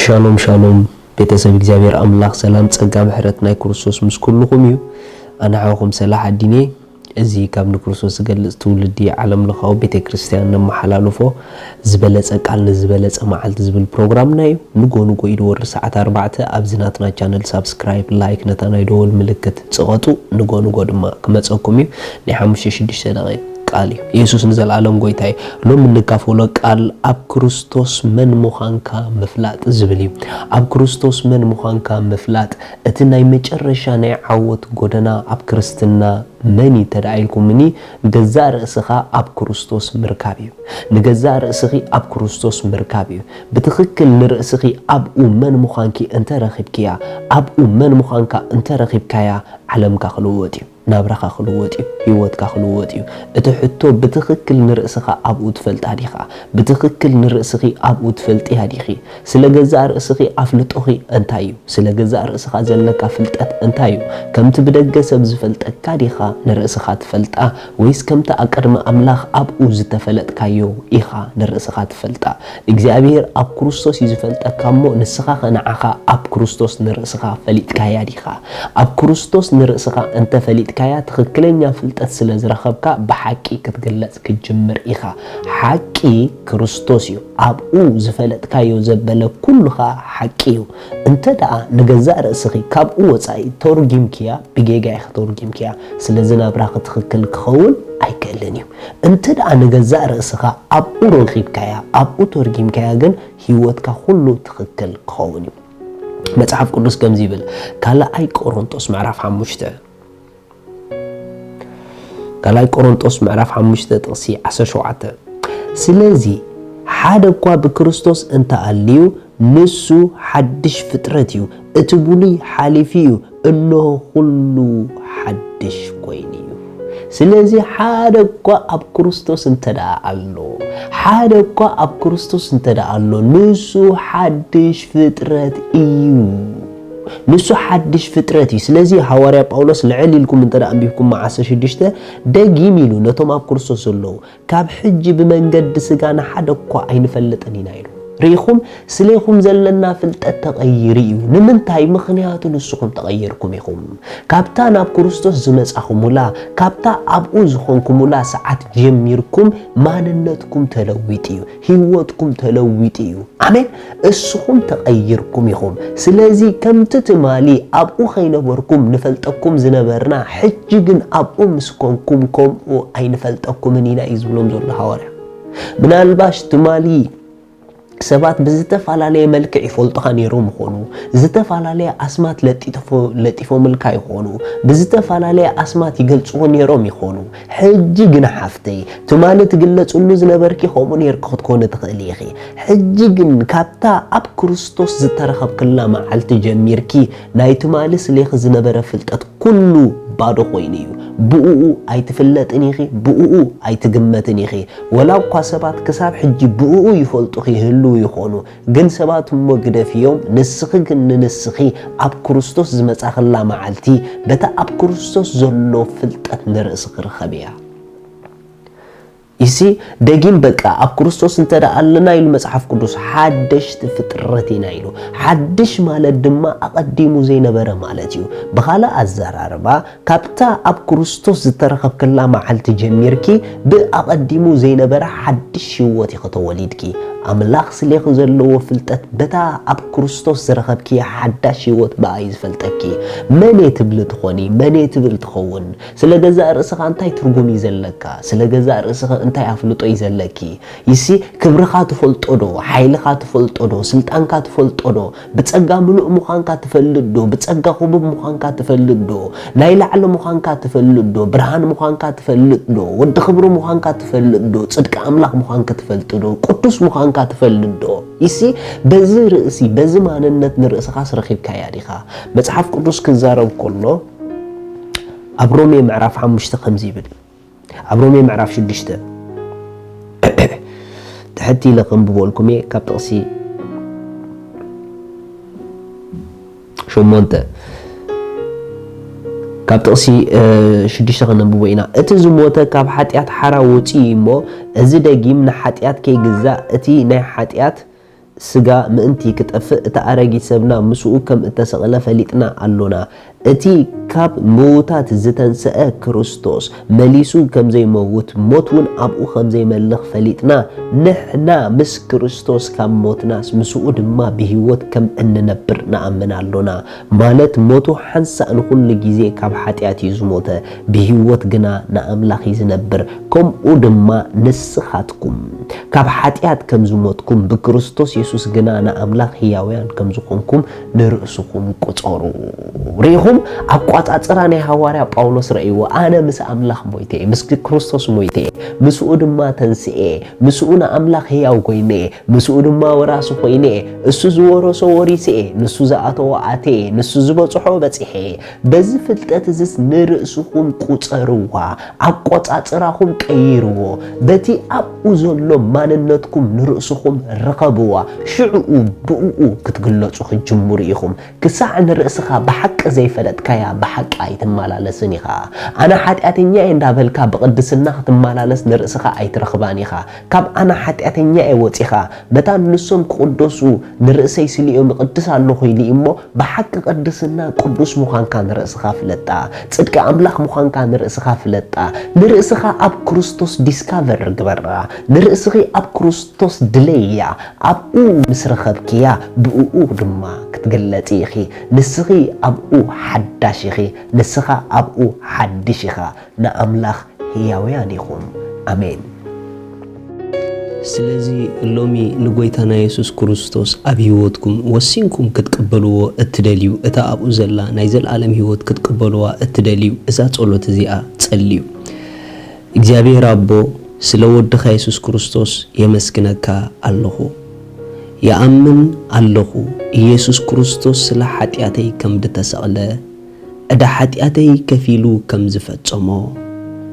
ሻሎም ሻሎም ቤተሰብ እግዚአብሔር አምላክ ሰላም ጸጋ ምሕረት ናይ ክርስቶስ ምስ ኩልኩም እዩ አናዓኹም ሰላሕ አዲኔ እዚ ካብ ንክርስቶስ ዝገልጽ ትውልዲ ዓለም ለኻው ቤተክርስቲያን ነመሓላልፎ ዝበለጸ ቃል ዝበለጸ መዓልት ዝብል ፕሮግራም ናይ ንጎ ይድወር ሰዓት 4 ኣብዝናትና ቻነል ሰብስክራይብ ላይክ ነታናይ ደወል ምልክት ጽቐጡ ንጎ ድማ ከመጸኩም እዩ ናይ 5-6 ደቂቃ ቃል ኢየሱስ ንዘላለም ጎይታይ ሎም ንካፈሎ ቃል አብ ክርስቶስ መን ሙኻንካ መፍላጥ ዝብል እዩ አብ ክርስቶስ መን ሙኻንካ መፍላጥ እቲ ናይ መጨረሻ ናይ ዓወት ጎደና አብ ክርስትና መን ተዳይልኩምኒ ገዛ ርእስኻ አብ ክርስቶስ ምርካብ እዩ ንገዛ ርእስኺ አብ ክርስቶስ ምርካብ እዩ ብትኽክል ንርእስኺ አብኡ መን ሙኻንኪ እንተ ረኺብኪያ አብኡ መን ሙኻንካ እንተ ረኺብካያ ዓለምካ ክልወጥ እዩ ናብራኻ ክልወጥ እዩ ህይወትካ ክልወጥ እዩ እቲ ሕቶ ብትኽክል ንርእስኻ አብኡ ትፈልጣ ዲኻ ብትኽክል ንርእስኺ አብኡ ትፈልጢ ዲኺ ስለገዛ ርእስኺ አፍልጦኺ እንታይ እዩ ስለገዛ ርእስኻ ዘለካ ፍልጠት እንታይ እዩ ከምቲ ብደገ ሰብ ዝፈልጠካ ዲኻ ንርእስኻ ትፈልጣ ወይስ ከምቲ አቀድመ አምላኽ አብኡ ዝተፈለጥካዮ ኢኻ ንርእስኻ ትፈልጣ እግዚአብሔር አብ ክርስቶስ ይዝፈልጠካሞ ንስኻ ከነዓኻ አብ ክርስቶስ ንርእስኻ ፈሊጥካያ ዲኻ አብ ክርስቶስ ንርእስኻ እንተ ፈሊጥካያ ትኽክለኛ ፍልጠት ስለ ዝረኸብካ ብሓቂ ክትገለጽ ክጅምር ኢኻ ሓቂ ክርስቶስ እዩ አብኡ ዝፈለጥካዮ ዘበለ ኩሉኻ ሓቂ እዩ እንተ ደኣ ንገዛ ርእስኺ ካብኡ ወፃኢ ተርጊምኪያ ብጌጋይ ተርጊምኪያ ስለዚ ናብራኺ ትኽክል ክኸውን አይከለን እዩ እንተ ደኣ ንገዛ ርእስኻ አብኡ ረኺብካያ አብኡ ተርጊምካያ ግን ህይወትካ ሁሉ ትኽክል ክኸውን እዩ መጽሐፍ ቅዱስ ከምዚ ይብል ካልኣይ ቆሮንቶስ ምዕራፍ 5 ካልኣይ ቆሮንቶስ ምዕራፍ 5 ጥቕሲ 17 ስለዚ ሓደ እኳ ብክርስቶስ እንተ አልዩ ንሱ ሓድሽ ፍጥረት እዩ እቲ ብሉይ ሓሊፉ እዩ እነሆ ሁሉ ሓድሽ ኮይኑ እዩ ስለዚ ሓደ እኳ አብ ክርስቶስ እንተ አሎ ሓደ እኳ አብ ክርስቶስ እንተ አሎ ንሱ ሓድሽ ፍጥረት እዩ ንሱ ሓድሽ ፍጥረት እዩ ስለዚ ሐዋርያ ጳውሎስ ልዕል ኢልኩም እንተ አንቢብኩም 16 ደጊም ኢሉ ነቶም አብ ክርስቶስ ዘለዉ ካብ ሕጂ ብመንገዲ ስጋና ሓደ እኳ አይንፈልጥን ኢና ኢሉ ሪኹም ስለይኹም ዘለና ፍልጠት ተቀይር እዩ ንምንታይ ምኽንያቱ ንስኹም ተቀይርኩም ኢኹም ካብታ ናብ ክርስቶስ ዝመጻኹሙላ ካብታ አብኡ ዝኾንኩሙላ ሰዓት ጀሚርኩም ማንነትኩም ተለዊጥ እዩ ህይወትኩም ተለዊጥ እዩ አሜን እስኹም ተቀይርኩም ኢኹም ስለዚ ከምቲ ትማሊ አብኡ ኸይነበርኩም ንፈልጠኩም ዝነበርና ሕጂ ግን አብኡ ምስኮንኩም ከምኡ አይንፈልጠኩምን ኢና እዩ ዝብሎም ዘሎ ሐዋርያ ምናልባሽ ትማሊ ሰባት ብዝተፈላለየ መልክዕ ይፈልጡኻ ነይሮም ይኾኑ ዝተፈላለየ አስማት ለጢፎም ልካ ይኾኑ ብዝተፈላለየ አስማት ይገልጽዎ ነይሮም ይኾኑ ሕጂ ግን ሓፍተይ ትማሊ ትግለጽሉ ዝነበርኪ ከምኡ ነይርካ ክትኮነ ትኽእል ኢኺ ሕጂ ግን ካብታ አብ ክርስቶስ ዝተረኸብክላ መዓልቲ ጀሚርኪ ናይ ትማሊ ስለይኺ ዝነበረ ፍልጠት ኩሉ ባዶ ኮይኑ እዩ ብኡኡ አይትፍለጥን ኢኺ ብኡኡ አይትግመትን ኢኺ ወላ እኳ ሰባት ክሳብ ሕጂ ብኡኡ ይፈልጡኺ ይህሉ ይኾኑ ግን ሰባት ሞግደፊዮም ንስኺ ግን ንስኺ አብ ክርስቶስ ዝመጻኽላ መዓልቲ በታ አብ ክርስቶስ ዘሎ ፍልጠት ንርእሲ ክረኸብ እያ ይሲ ደጊም በቃ አብ ክርስቶስ እንተ አለና ኢሉ መጽሐፍ ቅዱስ ሓድሽቲ ፍጥረት ኢና ኢሉ ሓድሽ ማለት ድማ አቀዲሙ ዘይነበረ ማለት እዩ በኻላ አዘራርባ ካብታ አብ ክርስቶስ ዝተረኸብክላ መዓልቲ ጀሚርኪ ብአቀዲሙ ዘይነበረ ሓድሽ ህይወት ይኸተወሊድኪ አምላኽ ስለይኹ ዘለዎ ፍልጠት በታ አብ ክርስቶስ ዝረኸብኪ ሓዳሽ ህይወት በአይ ዝፈልጠኪ መን ትብል ትኾኒ መን ትብል ትኸውን ስለገዛ ርእስኻ እንታይ ትርጉም ይዘለካ ስለገዛ ርእስኻ እንታይ አፍልጦ ይዘለኪ ይሲ ክብርኻ ትፈልጦ ዶ ሓይልኻ ትፈልጦ ዶ ስልጣንካ ትፈልጦ ዶ ብጸጋ ምሉእ ሙኻንካ ትፈልጥ ዶ ብጸጋ ኹቡብ ሙኻንካ ትፈልጥ ዶ ናይ ላዕሊ ሙኻንካ ትፈልጥ ዶ ብርሃን ሙኻንካ ትፈልጥ ዶ ወዲ ክብሪ ሙኻንካ ትፈልጥ ዶ ጽድቂ አምላኽ ሙኻንካ ትፈልጥ ዶ ቅዱስ ሙኻንካ ትፈልጥ ዶ ይሲ በዚ ርእሲ በዚ ማንነት ንርእስኻ ስረኺብካያ ዲኻ መጽሐፍ ቅዱስ ክዛረብ ከሎ አብ ሮሜ ምዕራፍ 5 ከምዚ ይብል አብ ሮሜ ምዕራፍ 6 تحتي لكم بقولكم ايه كاب تقسي شو مونتا كاب تقسي شديش تغنى بوينا اتزو موتا كاب حاتيات حرا وطي مو ازي داقيم نا حاتيات كي جزا اتي نا حاتيات سجا مأنتي كتأفق تأرجي سبنا مسؤول كم التسغلة فليتنا علونا اتي كاب موتات زتنسأ كريستوس مليسو كم زي موت موتون أبو خم زي ملخ فليتنا نحنا مس كريستوس كم موتناس مسؤول ما بهوت كم أن نبرنا أمنا علونا مالت موتو حنسا نقول لجيزي كاب حتياتي زموتا بهوت جنا نأملاخ يزنبر كم أودما نسخاتكم كاب حتيات كم زموتكم بكريستوس يسوس جنا نأملاخ هياويان كم زخونكم نرأسكم كتارو ريهم أقوات أتراني هواري باولوس رأيو أنا مس أملاخ مويتي مس كريستوس مويتي مسؤول ما تنسئ مسؤول أملاخ هياو كويني مسؤول ما وراسو كويني السوز ورسو وريسئ نسوز أتو أتي نسوز بطحو بطحي بزفلتات زس نرأسكم كتاروا أقوات أتراهم كيروا بتي أبو زلو ماننتكم نرأسكم رقبوا شعو بؤو كتقلوشو جمهوريهم كساع نرأسخا بحق زي فلت كيا بحق أي تمالالسني خا أنا حتأتني عند هالكا بقدسنا تمالالس نرأسخا أي ترخباني خا كاب أنا حتأتني أوتي خا بتان نسوم قدسو نرأسي سليم قدس الله خيلي إمو بحق قدسنا قدس مخان كان نرأسخا فلتا صدق أملاخ مخان كان نرأسخا فلتا نرأسخا أب كريستوس ديسكافر جبرا نرأسخي أب كريستوس دليا أبو مسرخبكيا بؤو دما كتقلتي خي نسخي أبو حداشيخي نسخا أبو حدشيخا نأملاخ هياويانيكم آمين سلازي اللومي نقويتانا يسوس كريستوس أبي هيوتكم وسينكم كتقبلوا التدليو اتا أبو زلا نايزل عالم هيوت كتقبلوا التدليو إذا تقولوا تزيئة تسليو إجابي رابو سلوود يسوس كريستوس يمسكنك الله يأمن الله يسوس كريستوس سلا حتياتي كم دتسأله أدا حتياتي كفيلو كم زفتشمو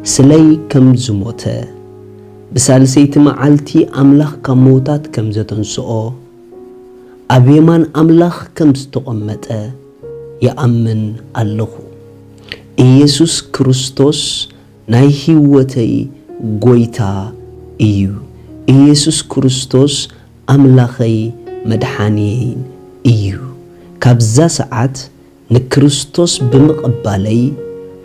سلاي كم زموته بسالسيت معالتي أملاخ كموتات كم زتنسؤو أبيمان أملاخ كم استقمته يأمن الله يسوس كريستوس ناي هيوتي غويتا إيو يسوس كريستوس أملاخي مدحانيين إيو كابزا ساعات نكريستوس بمقبالي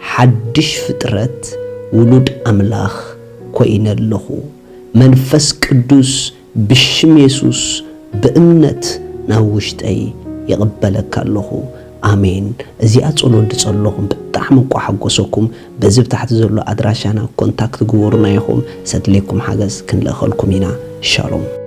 حدش فترت ولود أملاخ كوين اللهو منفس قدوس بشم يسوس بأمنت ناوشت أي يقبلك اللهو آمين زيات أولود تصلهم بتحمق وحقوسكم بزب تحت زلو أدراشانا كونتاكت قورنا يخوم سدليكم حاجز كن لأخلكم هنا شالوم